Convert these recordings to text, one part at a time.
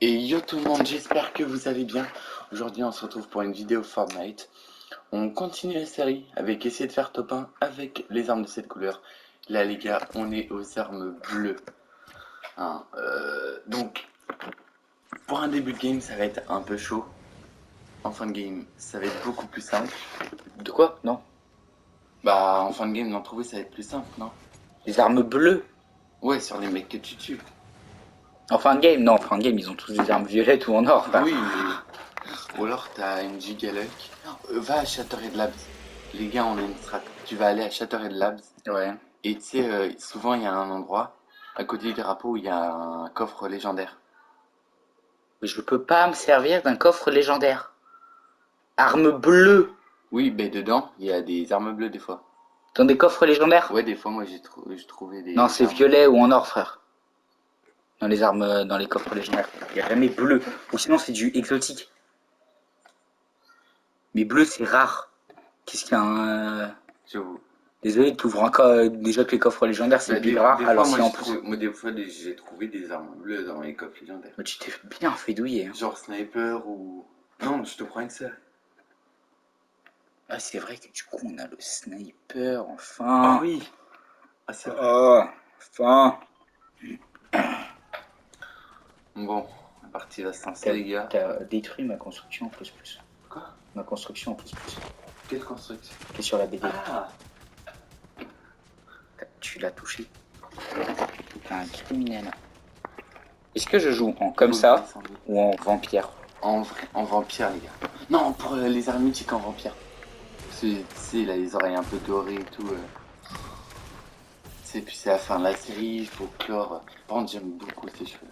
Et yo tout le monde, j'espère que vous allez bien. Aujourd'hui on se retrouve pour une vidéo Fortnite. On continue la série avec essayer de faire top 1 avec les armes de cette couleur. Là les gars, on est aux armes bleues. Hein, donc, pour un début de game, ça va être un peu chaud. En fin de game, ça va être beaucoup plus simple. De quoi? Non. Bah, en fin de game, d'en trouver, ça va être plus simple, non? Les armes bleues. Ouais, sur les mecs que tu tues. En fin de game, non, en fin de game, ils ont tous des armes violettes ou en or, frère. Oui, mais... Ou alors t'as une Gigaluck. Va à Shattered Labs. Les gars, on a une strat. Tu vas aller à Shattered Labs. Ouais. Et tu sais, souvent il y a un endroit, à côté du drapeau, où il y a un coffre légendaire. Mais je peux pas me servir d'un coffre légendaire. Armes bleues. Oui, ben dedans, il y a des armes bleues des fois. Dans des coffres légendaires? Ouais, des fois, moi j'ai trouvé Non, des c'est armes. violet ou en or, frère. Dans les armes, dans les coffres légendaires. Il y a jamais bleu. Ou sinon, c'est du exotique. Mais bleu, c'est rare. Qu'est-ce qu'il y a un... J'avoue. Désolé, t'ouvres encore déjà que les coffres légendaires, c'est Bah, big rare. des fois, Alors si moi en j'ai plus... trouvé, moi, des fois, j'ai trouvé des armes bleues dans les coffres légendaires. Mais tu t'es bien fait douiller. Hein. Genre sniper ou. Non, je te prends que ça. Ah, c'est vrai que du coup, on a le sniper, Ah enfin. oui! Ah, c'est vrai. Oh, enfin. Bon, la partie va se lancer, les gars. T'as détruit ma construction en plus. Quoi? Ma construction en plus. Quelle construction? Qui est sur la BD. Ah! Tu l'as touché. T'es un criminel. Est-ce que je joue en comme ça ou en vampire? En vampire, les gars. Non, pour les armes mythiques en vampire. Tu sais, là, les oreilles un peu dorées et tout. Puis c'est la fin de la série, il faut clore. Par contre, j'aime beaucoup ces cheveux.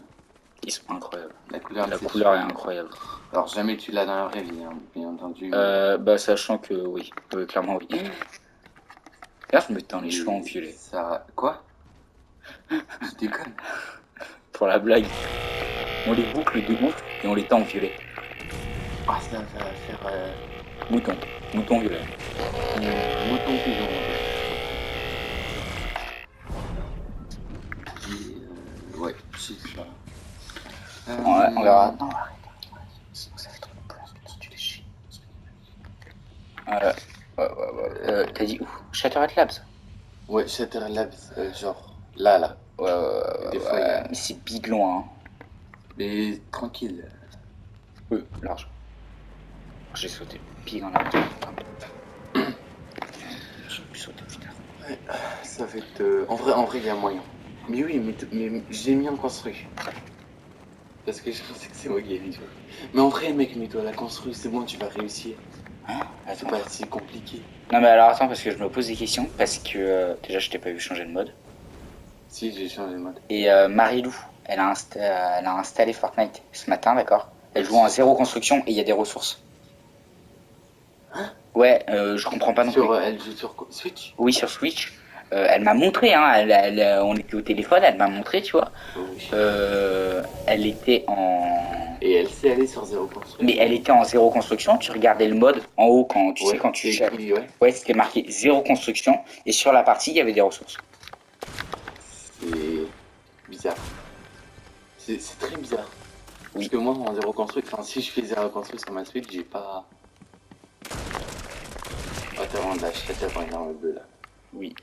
Ils sont incroyables. La couleur de La ses couleur est cheveux. incroyable. Alors, jamais tu l'as dans la vraie vie, hein, bien entendu. Bah sachant que oui, clairement oui. Là, je me teins les cheveux en Mais violet. ça. Quoi? Tu déconnes? Pour la blague, on les boucle de ouf et on les teint en violet. Ah, ça va faire. Mouton. Mouton violet. Mouton pigeon. Ouais, c'est ça. On verra. Non, arrête. Sinon, ça fait trop de place. Tu les chies. T'as dit où? Shattered Labs. Ouais, Shattered Labs, genre là, là. Des fois, il y a. Mais c'est big loin. Hein. Mais tranquille. Large. J'ai sauté pile en arrière. J'ai pu sauter, putain. Ouais, ça va être. En vrai, il y a moyen. Mais oui, mais j'ai mis en construit. Parce que je pensais que c'est moi qui ai mis. Mais en vrai, mec, mais toi, la construit, c'est bon, tu vas réussir. Hein? C'est Attends. pas si compliqué. Non mais alors attends parce que je me pose des questions parce que déjà je t'ai pas vu changer de mode. Si, j'ai changé de mode. Et Marilou, elle a installé Fortnite ce matin, d'accord. Elle joue en zéro construction et il y a des ressources. Hein? Ouais, je comprends pas non plus. Elle joue sur quoi? Switch? Oui, sur Switch. Elle m'a montré, hein, on était au téléphone, elle m'a montré, tu vois. Oh oui. Elle était en... Et elle sait aller sur zéro construit. Mais elle était en zéro construction, tu regardais le mode en haut quand tu sais Ouais, quand c'est tu... écrit, ouais. Ouais, c'était marqué zéro construction et sur la partie il y avait des ressources. C'est bizarre. C'est très bizarre. Oui. Parce que moi, en zéro construit, enfin, si je fais zéro construit sur ma Switch, j'ai pas. Oh, t'as vraiment de la chute, t'as vraiment une arme bleue là. Oui.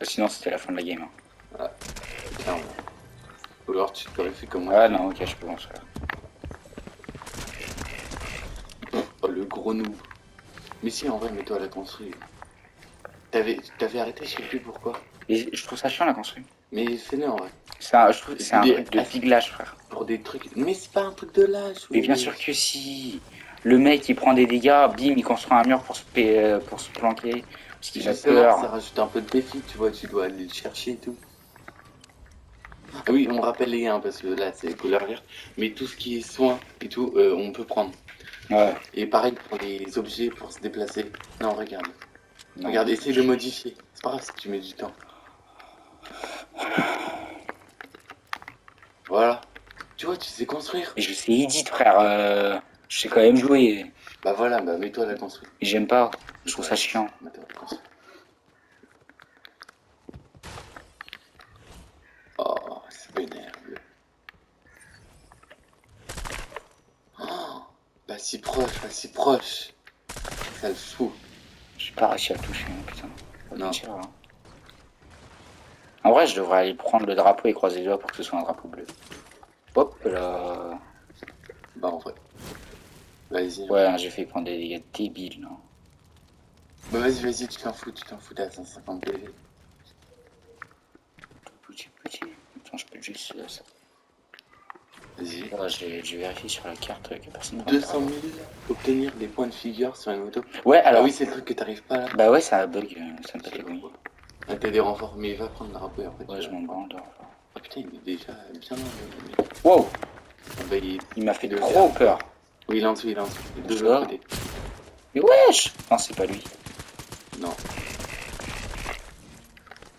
Sinon c'était la fin de la game. Hein. Voilà. Clairement. Ou alors tu t'aurais fait comme moi. Ah non, ok, je peux m'en faire. Oh, le gros noob. Mais si, en vrai, mets-toi à la construire. T'avais arrêté, je sais plus pourquoi. Et je trouve ça chiant la construire. Mais fais-le en vrai. Je trouve que c'est un truc de piglage, frère. Pour des trucs. Mais c'est pas un truc de lâche. Mais bien sûr que si. Le mec il prend des dégâts, bim, il construit un mur pour se planquer. Parce qu'il a Justement, ça peur. rajoute un peu de défi, tu vois, tu dois aller le chercher et tout. Ah oui, on rappelle les gars, hein, parce que là c'est couleur verte, mais tout ce qui est soin et tout, on peut prendre. Ouais. Et pareil pour les objets pour se déplacer. Non, regarde. Non. Regarde, essaye de modifier. C'est pas grave si tu mets du temps. Voilà. Tu vois, tu sais construire. Et je sais edit, frère. Je sais quand même jouer. Bah voilà, bah mets-toi à la construire. Mais j'aime pas. Je trouve ça chiant. Mets-toi à la construire. Oh, c'est vénère. pas si proche, pas si proche. Ça le fout. J'ai pas réussi à le toucher, hein, putain. Non. Tiens, hein. En vrai, je devrais aller prendre le drapeau et croiser les doigts pour que ce soit un drapeau bleu. Hop là. Bah en vrai. Vas-y. Ouais, hein, j'ai fait prendre des dégâts débiles, là. Bah vas-y, tu t'en fous, t'es à 150 PV. Petit. Attends, je peux juste... ça. Vas-y. Ouais, j'ai vérifié sur la carte que personne ne 200 000, obtenir des points de figure sur une moto. Ouais, alors... Ah oui, c'est le truc que t'arrives pas là. Bah ouais, ça bug, ça me pète les couilles. Ah, t'as des renforts, mais va prendre le drapeau et après Ouais, tu je vas m'en prendre. branle. Ah putain, il est déjà bien loin. Wow. Ah, bah, Il m'a fait est trop peur. Oui, il est en dessous, il est en dessous. De Ça. l'autre côté. Mais wesh. Non, c'est pas lui. Non.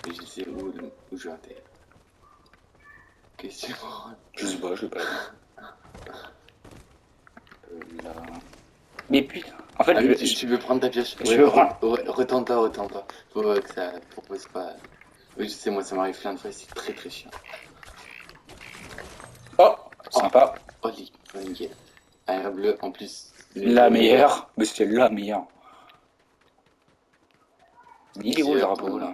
Et je sais où je vais atterrir. Question. Je sais pas, pas là. Mais putain. En fait, Ah oui, tu veux prendre ta pioche. je veux prendre... Retente-toi. Faut que ça propose pas. Oui, je sais, moi ça m'arrive plein de fois, c'est très chiant. Oh, sympa. Oh, nickel. Un bleu en plus. La meilleure. Mais c'est la meilleure. Il est où le drapeau là?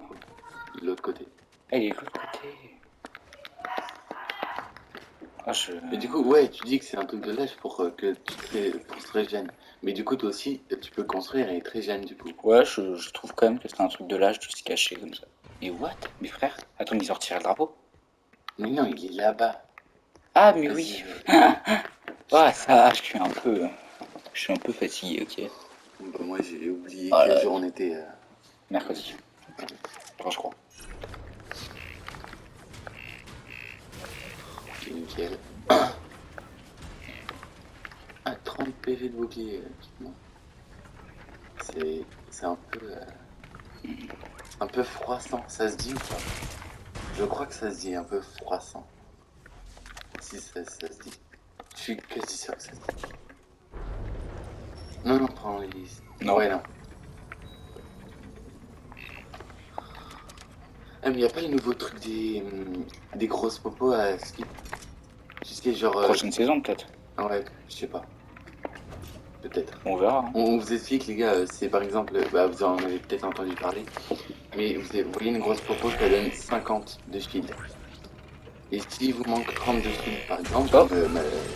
De l'autre côté. Ah, il est de l'autre côté. Ah, Mais du coup, ouais, tu dis que c'est un truc de lâche pour que pour se régène. Mais du coup, toi aussi, tu peux construire et être régène du coup. Ouais, je trouve quand même que c'est un truc de l'âge de se cacher comme ça. Mais what? Mes frères? Attends, ils ont retiré le drapeau? Mais non, il est là-bas. Ah, mais oui. Ah, ça, je suis un peu fatigué, ok. Bah, moi, j'ai oublié Ah quel là, jour on était. mercredi. Enfin, je crois. Ok, nickel. Ah, 30 PV de bouclier, effectivement. C'est un peu froissant. Ça se dit ou pas? Je crois que ça se dit un peu froissant. Si ça se dit. Je suis quasi sûr que ça se dit. Non, prends les... Non. Ouais, non. Ah, mais y a pas le nouveau truc des grosses popos à skip? Tu sais, genre... Prochaine saison, peut-être. Ouais, je sais pas. Peut-être. On verra. Hein. On vous explique, les gars, c'est par exemple... Bah, vous en avez peut-être entendu parler. Mais vous voyez une grosse popo, ça donne 50 de shield. Et si vous manque 30 de shield, par exemple, Oh.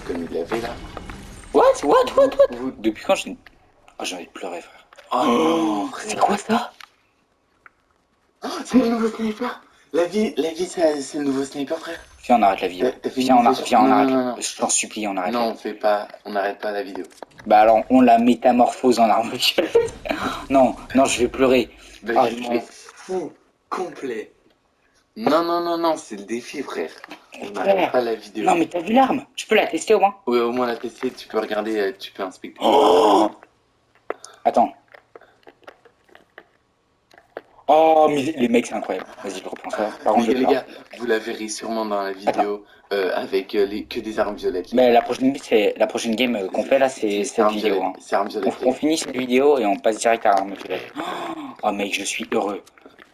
comme il l'avait là... What? Depuis quand j'ai... Oh, j'ai envie de pleurer, frère. Oh non, frère. C'est quoi ça? Oh, c'est le nouveau sniper. La vie c'est le nouveau sniper, frère. Viens, on arrête la vidéo. Viens, on arrête. Non. Je t'en supplie, on arrête. Non, on n'arrête pas la vidéo. Bah alors, on la métamorphose en arme. Non, je vais pleurer. Bah, Ah, je m'en fous complet. Non, c'est le défi, frère. On n'arrête pas la vidéo. Non, mais t'as vu l'arme? Tu peux la tester au moins? Ouais, au moins la tester, tu peux regarder, tu peux inspecter. Oh. Attends. Oh, mais les mecs, c'est incroyable. Vas-y, je reprends ça. Par contre, Les gars, vous la verrez sûrement dans la vidéo avec que des armes violettes. Mais la prochaine game qu'on fait là, c'est cette vidéo. Hein. C'est armes violettes. On finit cette vidéo et on passe direct à l'arme violette. Oh mec, je suis heureux.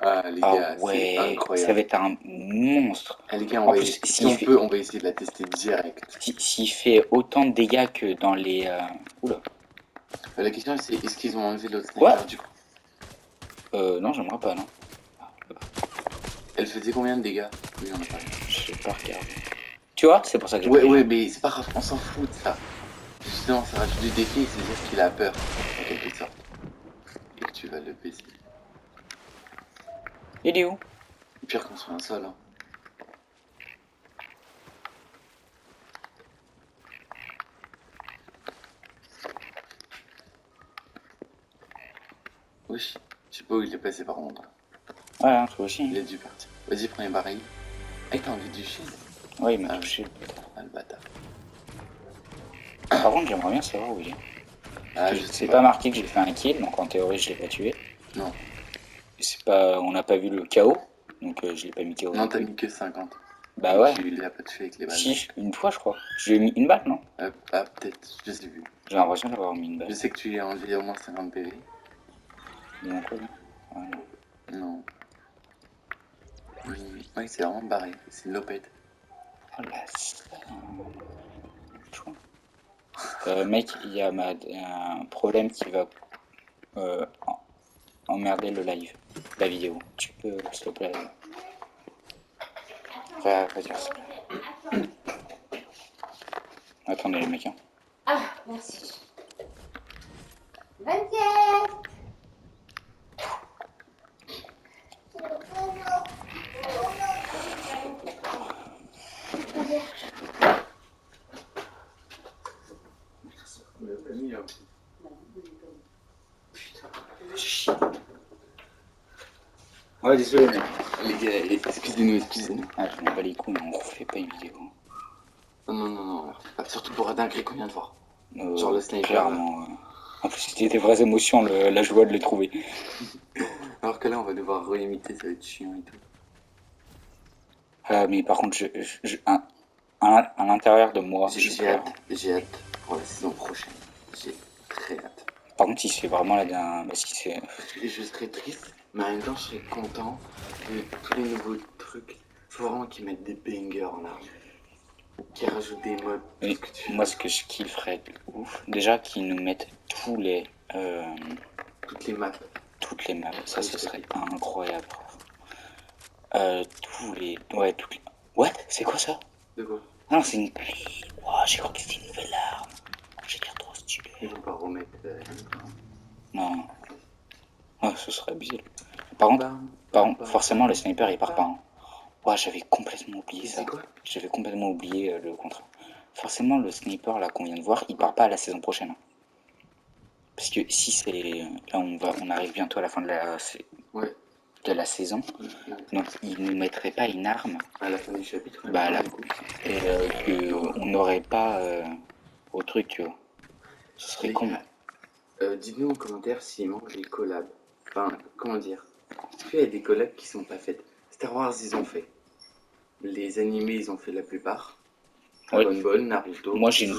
Ah les gars, c'est incroyable. Ça va être un monstre. Ah, les gars, en plus, si on peut, on va essayer de la tester direct. S'il fait autant de dégâts que dans les... Oula. La question c'est, est-ce qu'ils ont enlevé l'autre sniper du coup? Non, j'aimerais pas, non. Elle faisait combien de dégâts? Oui, on a parlé. Je sais pas regarder. Tu vois, c'est pour ça que j'ai Ouais, mais c'est pas grave, on s'en fout de ça. Justement, ça rajoute du défi, c'est-à-dire qu'il a peur, en quelque sorte. Et que tu vas le baiser. Il est où? Pire qu'on soit un seul, hein. Oui, je sais pas où il est passé par contre. Ouais, hein, toi aussi. Il a dû partir. Vas-y, prends les barils. Ah, t'as envie du shield? Ouais, il m'a touché. Ah, le bâtard. Par contre, j'aimerais bien savoir où il est. Ah, je sais c'est pas marqué que j'ai fait un kill, donc en théorie, je l'ai pas tué. Non. Et c'est pas... On n'a pas vu le KO, donc je l'ai pas mis KO. Non, t'as mis que 50. Bah ouais. Tu l'as pas tué avec les balles. Si, une fois, je crois. J'ai mis une balle, non? Ah, peut-être, je sais plus. J'ai l'impression d'avoir mis une balle. Je sais que tu lui as enlevé au moins 50 PV. Non, quoi, ouais, non. Non. Oui, c'est vraiment barré. C'est une lopette. Oh la salle. Mec, il y a un problème qui va emmerder le live, la vidéo. Tu peux, s'il te plaît, va dire ça. Attendez les mecs. Hein. Ah, merci. 27. Ouais, désolé mec. Les gars, excusez-nous, excusez-nous. Ah, je m'en bats les couilles, on refait pas une vidéo. Non, non, non, non. Surtout pour la dinguerie qu'on vient de voir. Euh, Genre le sniper. Clairement. En plus, c'était des vraies émotions, la joie de les trouver. Alors que là, on va devoir réimiter, ça va être chiant et tout. Mais par contre, à l'intérieur de moi, J'ai hâte pour la saison prochaine. J'ai très hâte. Par contre, il se fait vraiment la dernière. Parce qu'il se fait. Je serais triste, mais en même temps, je serais content de tous les nouveaux trucs. Faut vraiment qu'ils mettent des bangers en arrière. Qu'ils rajoutent des modes. Oui, moi, ce que je kifferais de ouf, déjà qu'ils nous mettent toutes les maps. Ça, ce serait incroyable. Ouais, toutes les. What? C'est quoi ça? De quoi? Non, c'est une clé. Wow, j'ai cru que c'était une nouvelle arme. J'ai l'air trop stylé. Ils vont pas remettre. Non. Ouais, ce serait abusé. Par contre, forcément, le sniper il part pas. Hein. Ouais, j'avais complètement oublié ça. C'est quoi? J'avais complètement oublié le contrat. Forcément, le sniper là qu'on vient de voir, il part pas à la saison prochaine. Hein. Parce que si c'est. Là, on arrive bientôt à la fin de la saison. Donc, il ne mettrait pas une arme. À la fin du chapitre. Bah là. Et qu'on n'aurait pas au truc, tu vois. Ce serait con. Dites-nous en commentaire s'il manque des collabs. Enfin, comment dire? Est-ce qu'il y a des collabs qui sont pas faites? Star Wars, ils ont fait. Les animés, ils ont fait la plupart. Ouais. Dragon Ball, Naruto, Moi, j'ai une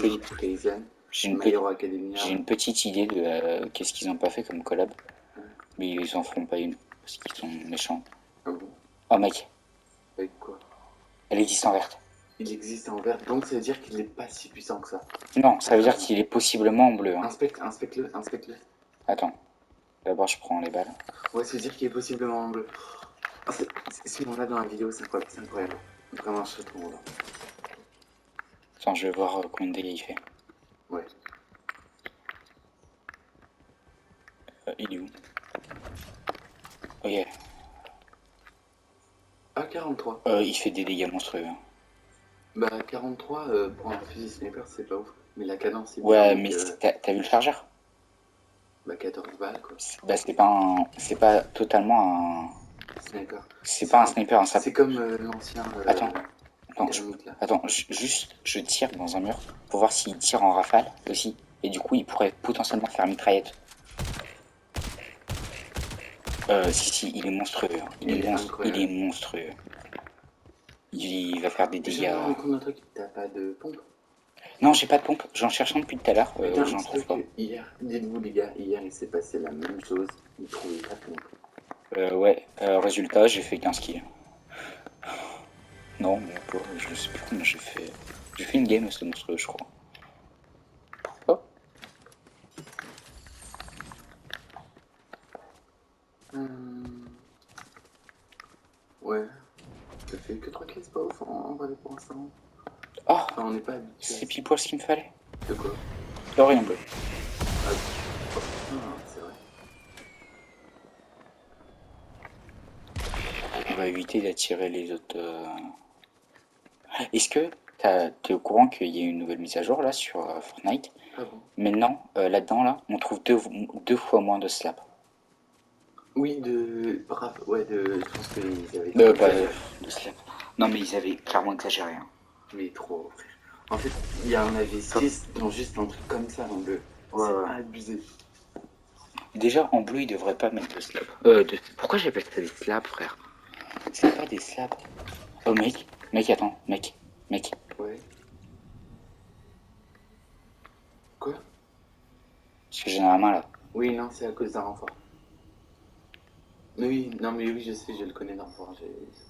petite idée de qu'est-ce qu'ils ont pas fait comme collab. Mais ils en feront pas une. Parce qu'ils sont méchants. Ah bon? Oh mec, Avec quoi? elle existe en verte. Il existe en vert, donc ça veut dire qu'il n'est pas si puissant que ça. Non, ça veut dire qu'il est possiblement en bleu. Hein. Inspecte-le. Attends, d'abord je prends les balles. Ouais, ça veut dire qu'il est possiblement en bleu. Ah, si on l'a dans la vidéo, c'est incroyable. Vraiment, je serais trop content. Attends, je vais voir combien de dégâts il fait. Ouais. Il est où? Ok. Ah, 43. Il fait des dégâts monstrueux. Hein. Bah, 43 pour un fusil sniper, c'est pas ouf. Mais la cadence, c'est bien. Ouais, mais t'as vu le chargeur? Bah, 14 balles, quoi. Bah, c'est pas totalement un. Sniper. C'est pas un sniper, un C'est comme l'ancien. Attends, juste, je tire dans un mur pour voir s'il tire en rafale aussi. Et du coup, il pourrait potentiellement faire mitraillette. Si, il est monstrueux. Hein. Il est monstrueux. Il va faire des dégâts. T'as pas de pompe? Non, j'ai pas de pompe. J'en cherche un depuis tout à l'heure. J'en trouve pas. Hier, dites-vous les gars, hier il s'est passé la même chose. Il trouvait pas de pompe. Ouais, résultat, j'ai fait 15 kills. Non, mais pas, je sais plus combien j'ai fait. J'ai fait une game, c'était monstrueux, je crois. Oh. Ouais. Ça fait que 3 kills, c'est pas ouf en vrai pour l'instant. Oh, enfin, on n'est pas habitué. C'est pile poil ce qu'il me fallait. De quoi? De rien bleu. Ah, c'est vrai. On va éviter d'attirer les autres. Est-ce que t'es au courant qu'il y a une nouvelle mise à jour là sur Fortnite? Ah bon? Maintenant, là-dedans, là, on trouve deux fois moins de slap. Oui, ouais, je pense qu'ils avaient. De slap. Non, mais ils avaient clairement exagéré. Hein. Mais trop, frère. En fait, il y en avait 6 dans juste un truc comme ça en bleu. Ouais, c'est abusé. Déjà, en bleu, ils devraient pas mettre de slap. Pourquoi j'appelle ça des slaps, frère? C'est pas des slaps. Oh, mec, attends, mec. Ouais. Quoi? Parce que j'ai dans la main là. Oui, non, c'est à cause d'un renfort. Oui, non, mais oui, je sais, je le connais d'un renfort.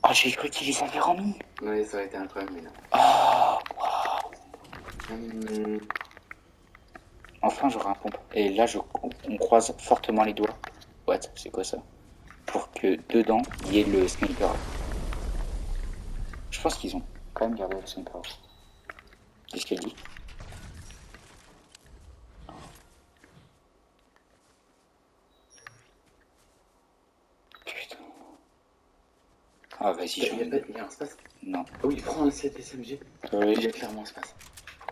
Oh, j'ai cru qu'il les avait remis. Ouais, ça aurait été incroyable, mais non. Oh, waouh. fin j'aurai un pompe. Et là on croise fortement les doigts. What? C'est quoi ça? Pour que dedans il y ait le sniper. Je pense qu'ils ont quand même gardé le sniper. Qu'est-ce qu'elle dit? Putain. Ah vas-y, il y a un space. Non. Ah oui, prends un 7 SMG. Oui, Il y a clairement un space.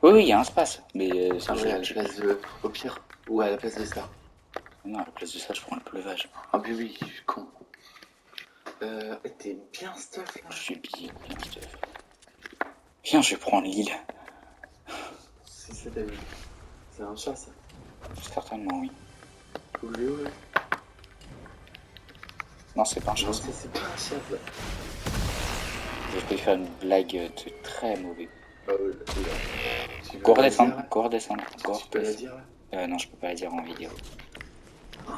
oui, il y a un space. Mais Ah ouais, à la place de... Au pire. Ou à la place de ça. non, à la place de ça, je prends le pleuvage. Ah mais oui, je suis con. T'es bien stuff là. Je suis bien stuff. Viens, je vais prendre l'île. C'est ça David. C'est un chat ça. Certainement, oui. Oui, oui. Non, c'est pas un chat. Non, c'est pas un chat là. Je vais faire une blague de très mauvais. Ah ouais, là. Go redescendre, go redescendre. Tu peux la dire là? Non, je peux pas la dire en vidéo. Oh.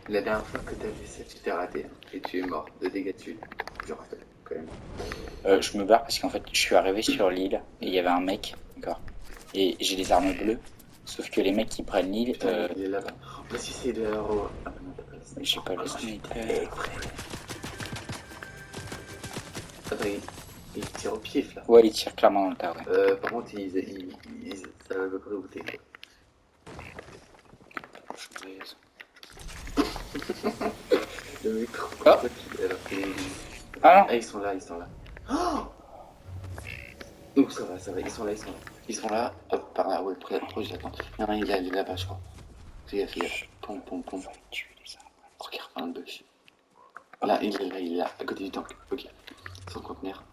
La dernière fois que t'as fait ça, tu t'es raté hein, et tu es mort de dégâts dessus. Je rappelle quand même. Je me barre parce qu'en fait, je suis arrivé sur l'île et il y avait un mec, d'accord. Et j'ai des armes bleues, sauf que les mecs qui prennent l'île. Putain, il est là-bas. On va essayer de la. Ah non, t'as pas le sniper. J'ai pas le sniper. Attends, il tire au pif là. Ouais, il tire clairement dans le tas, ouais. Par contre, ça va à peu près goûter. Le mec trop Ah. Ah, non. ils sont là, ils sont là. Oh donc ça va, ils sont là, ils sont là. Ils sont là, hop, par là, ouais, proche, j'attends. Non, il est là-bas, je crois. Fais gaffe. Pom, pom, pom. Regarde, un bush. Là, il est là, à côté du tank. Ok. Son conteneur.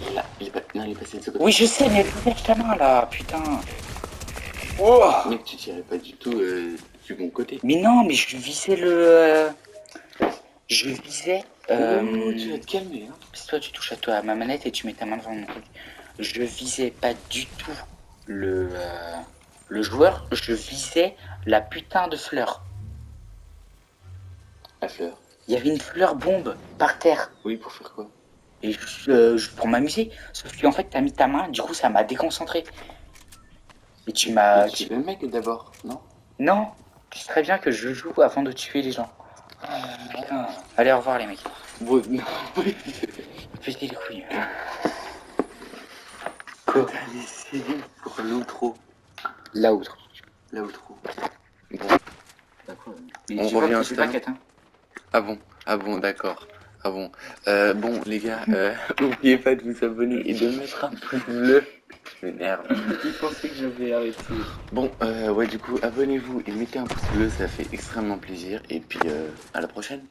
Il est là, non, il est passé de ce côté. Oui, je sais, mais lève ta main là, putain. Oh. Mec, tu tirais pas du tout du bon côté. Mais non, mais je visais le. Je visais. Oh, tu vas te calmer, hein. Si toi tu touches à ma manette et tu mets ta main devant mon truc. Je visais pas du tout le joueur, je visais la putain de fleur. La fleur. Il y avait une fleur bombe par terre. Oui, pour faire quoi? Et pour m'amuser. Sauf qu'en fait, t'as mis ta main, du coup, ça m'a déconcentré. Et tu m'as. Tu le mec d'abord, non? Non, tu sais très bien que je joue avant de tuer les gens. Putain. Allez, au revoir les mecs. Bon, non, oui. Pétez les couilles. Quoi? T'as essayé pour l'outro. L'outro. L'outro. Bon. D'accord. On revient à c'est ça. pas hein. Ah bon, d'accord. Ah bon. Bon, les gars, n'oubliez pas de vous abonner et de mettre un pouce bleu. Je m'énerve. Ils pensaient que j'avais arrêté. Bon, ouais, du coup, abonnez-vous et mettez un pouce bleu, ça fait extrêmement plaisir. Et puis, à la prochaine.